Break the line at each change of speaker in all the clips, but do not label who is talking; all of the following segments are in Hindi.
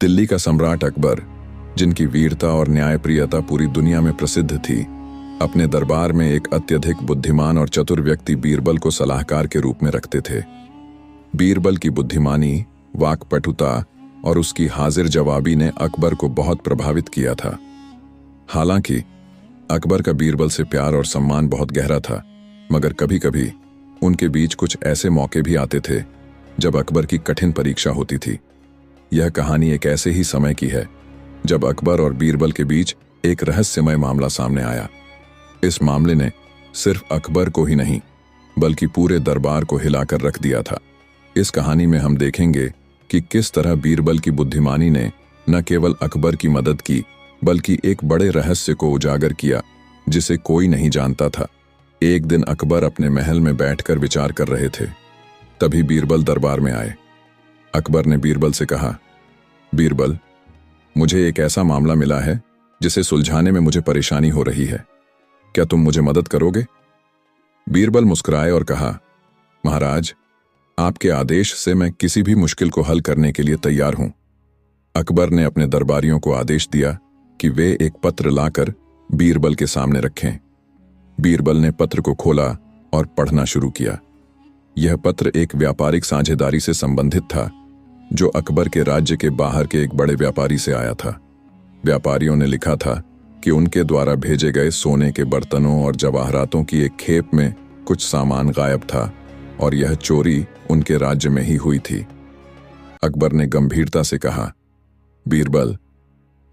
दिल्ली का सम्राट अकबर, जिनकी वीरता और न्यायप्रियता पूरी दुनिया में प्रसिद्ध थी, अपने दरबार में एक अत्यधिक बुद्धिमान और चतुर व्यक्ति बीरबल को सलाहकार के रूप में रखते थे। बीरबल की बुद्धिमानी, वाक्पटुता और उसकी हाजिर जवाबी ने अकबर को बहुत प्रभावित किया था। हालांकि अकबर का बीरबल से प्यार और सम्मान बहुत गहरा था, मगर कभी कभी उनके बीच कुछ ऐसे मौके भी आते थे जब अकबर की कठिन परीक्षा होती थी। यह कहानी एक ऐसे ही समय की है जब अकबर और बीरबल के बीच एक रहस्यमय मामला सामने आया। इस मामले ने सिर्फ अकबर को ही नहीं बल्कि पूरे दरबार को हिलाकर रख दिया था। इस कहानी में हम देखेंगे कि किस तरह बीरबल की बुद्धिमानी ने न केवल अकबर की मदद की बल्कि एक बड़े रहस्य को उजागर किया जिसे कोई नहीं जानता था। एक दिन अकबर अपने महल में बैठकर विचार कर रहे थे, तभी बीरबल दरबार में आए। अकबर ने बीरबल से कहा, बीरबल, मुझे एक ऐसा मामला मिला है जिसे सुलझाने में मुझे परेशानी हो रही है। क्या तुम मुझे मदद करोगे? बीरबल मुस्कुराए और कहा, महाराज, आपके आदेश से मैं किसी भी मुश्किल को हल करने के लिए तैयार हूं। अकबर ने अपने दरबारियों को आदेश दिया कि वे एक पत्र लाकर बीरबल के सामने रखें। बीरबल ने पत्र को खोला और पढ़ना शुरू किया। यह पत्र एक व्यापारिक साझेदारी से संबंधित था जो अकबर के राज्य के बाहर के एक बड़े व्यापारी से आया था। व्यापारियों ने लिखा था कि उनके द्वारा भेजे गए सोने के बर्तनों और जवाहरातों की एक खेप में कुछ सामान गायब था और यह चोरी उनके राज्य में ही हुई थी। अकबर ने गंभीरता से कहा, बीरबल,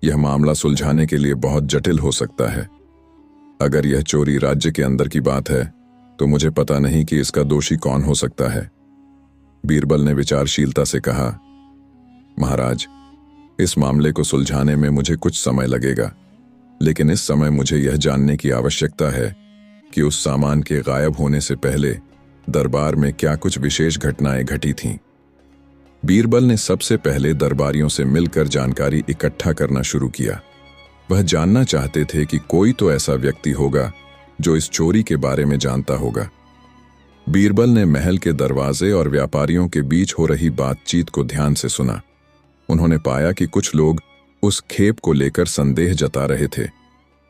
यह मामला सुलझाने के लिए बहुत जटिल हो सकता है। अगर यह चोरी राज्य के अंदर की बात है तो मुझे पता नहीं कि इसका दोषी कौन हो सकता है। बीरबल ने विचारशीलता से कहा, महाराज, इस मामले को सुलझाने में मुझे कुछ समय लगेगा, लेकिन इस समय मुझे यह जानने की आवश्यकता है कि उस सामान के गायब होने से पहले दरबार में क्या कुछ विशेष घटनाएं घटी थीं। बीरबल ने सबसे पहले दरबारियों से मिलकर जानकारी इकट्ठा करना शुरू किया। वह जानना चाहते थे कि कोई तो ऐसा व्यक्ति होगा जो इस चोरी के बारे में जानता होगा। बीरबल ने महल के दरवाजे और व्यापारियों के बीच हो रही बातचीत को ध्यान से सुना। उन्होंने पाया कि कुछ लोग उस खेप को लेकर संदेह जता रहे थे,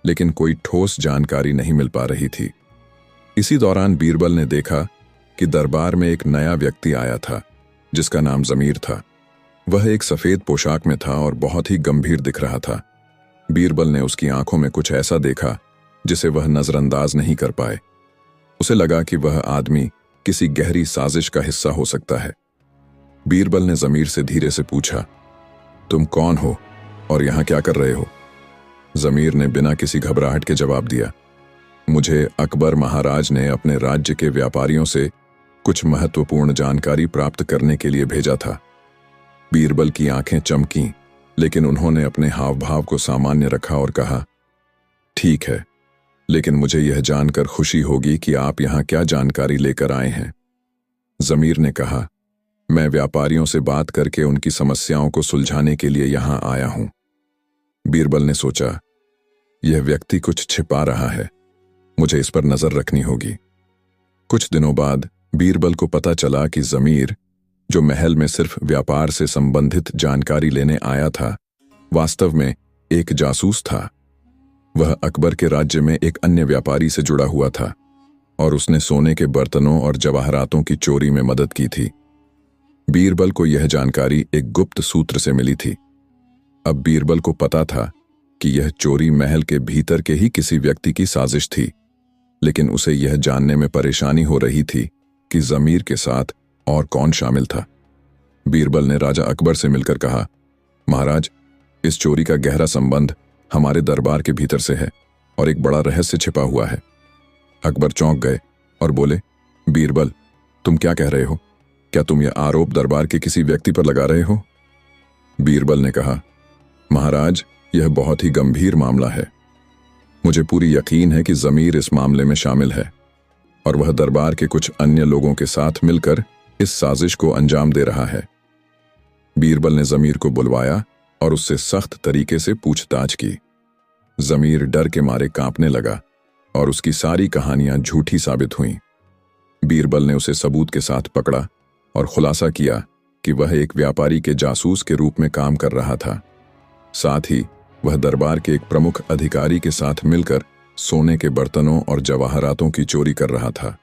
लेकिन कोई ठोस जानकारी नहीं मिल पा रही थी। इसी दौरान बीरबल ने देखा कि दरबार में एक नया व्यक्ति आया था जिसका नाम जमीर था। वह एक सफेद पोशाक में था और बहुत ही गंभीर दिख रहा था। बीरबल ने उसकी आंखों में कुछ ऐसा देखा जिसे वह नजरअंदाज नहीं कर पाए। उसे लगा कि वह आदमी किसी गहरी साजिश का हिस्सा हो सकता है। बीरबल ने जमीर से धीरे से पूछा, तुम कौन हो और यहां क्या कर रहे हो? जमीर ने बिना किसी घबराहट के जवाब दिया, मुझे अकबर महाराज ने अपने राज्य के व्यापारियों से कुछ महत्वपूर्ण जानकारी प्राप्त करने के लिए भेजा था। बीरबल की आंखें चमकीं, लेकिन उन्होंने अपने हाव भाव को सामान्य रखा और कहा, ठीक है, लेकिन मुझे यह जानकर खुशी होगी कि आप यहां क्या जानकारी लेकर आए हैं। जमीर ने कहा, मैं व्यापारियों से बात करके उनकी समस्याओं को सुलझाने के लिए यहां आया हूं। बीरबल ने सोचा, यह व्यक्ति कुछ छिपा रहा है, मुझे इस पर नजर रखनी होगी। कुछ दिनों बाद बीरबल को पता चला कि जमीर, जो महल में सिर्फ व्यापार से संबंधित जानकारी लेने आया था, वास्तव में एक जासूस था। वह अकबर के राज्य में एक अन्य व्यापारी से जुड़ा हुआ था और उसने सोने के बर्तनों और जवाहरातों की चोरी में मदद की थी। बीरबल को यह जानकारी एक गुप्त सूत्र से मिली थी। अब बीरबल को पता था कि यह चोरी महल के भीतर के ही किसी व्यक्ति की साजिश थी, लेकिन उसे यह जानने में परेशानी हो रही थी कि जमीर के साथ और कौन शामिल था। बीरबल ने राजा अकबर से मिलकर कहा, महाराज, इस चोरी का गहरा संबंध हमारे दरबार के भीतर से है और एक बड़ा रहस्य छिपा हुआ है। अकबर चौंक गए और बोले, बीरबल, तुम क्या कह रहे हो? क्या तुम यह आरोप दरबार के किसी व्यक्ति पर लगा रहे हो? बीरबल ने कहा, महाराज, यह बहुत ही गंभीर मामला है। मुझे पूरी यकीन है कि जमीर इस मामले में शामिल है और वह दरबार के कुछ अन्य लोगों के साथ मिलकर इस साजिश को अंजाम दे रहा है। बीरबल ने जमीर को बुलवाया और उससे सख्त तरीके से पूछताछ की। जमीर डर के मारे कांपने लगा और उसकी सारी कहानियां झूठी साबित हुईं। बीरबल ने उसे सबूत के साथ पकड़ा और खुलासा किया कि वह एक व्यापारी के जासूस के रूप में काम कर रहा था। साथ ही वह दरबार के एक प्रमुख अधिकारी के साथ मिलकर सोने के बर्तनों और जवाहरातों की चोरी कर रहा था।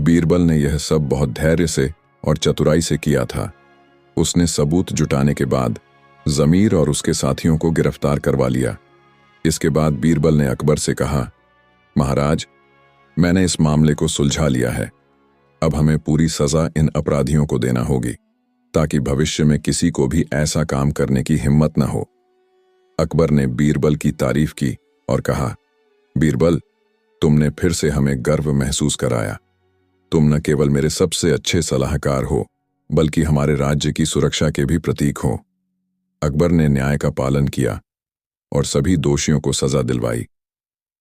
बीरबल ने यह सब बहुत धैर्य से और चतुराई से किया था। उसने सबूत जुटाने के बाद जमीर और उसके साथियों को गिरफ्तार करवा लिया। इसके बाद बीरबल ने अकबर से कहा, महाराज, मैंने इस मामले को सुलझा लिया है। अब हमें पूरी सजा इन अपराधियों को देना होगी ताकि भविष्य में किसी को भी ऐसा काम करने की हिम्मत न हो। अकबर ने बीरबल की तारीफ की और कहा, बीरबल, तुमने फिर से हमें गर्व महसूस कराया। तुम न केवल मेरे सबसे अच्छे सलाहकार हो बल्कि हमारे राज्य की सुरक्षा के भी प्रतीक हो। अकबर ने न्याय का पालन किया और सभी दोषियों को सजा दिलवाई।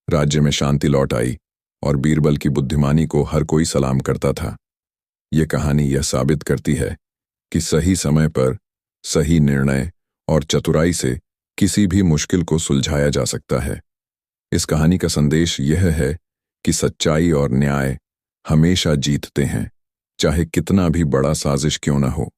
राज्य में शांति लौट आई और बीरबल की बुद्धिमानी को हर कोई सलाम करता था। यह कहानी यह साबित करती है कि सही समय पर सही निर्णय और चतुराई से किसी भी मुश्किल को सुलझाया जा सकता है। इस कहानी का संदेश यह है कि सच्चाई और न्याय हमेशा जीतते हैं, चाहे कितना भी बड़ा साजिश क्यों न हो।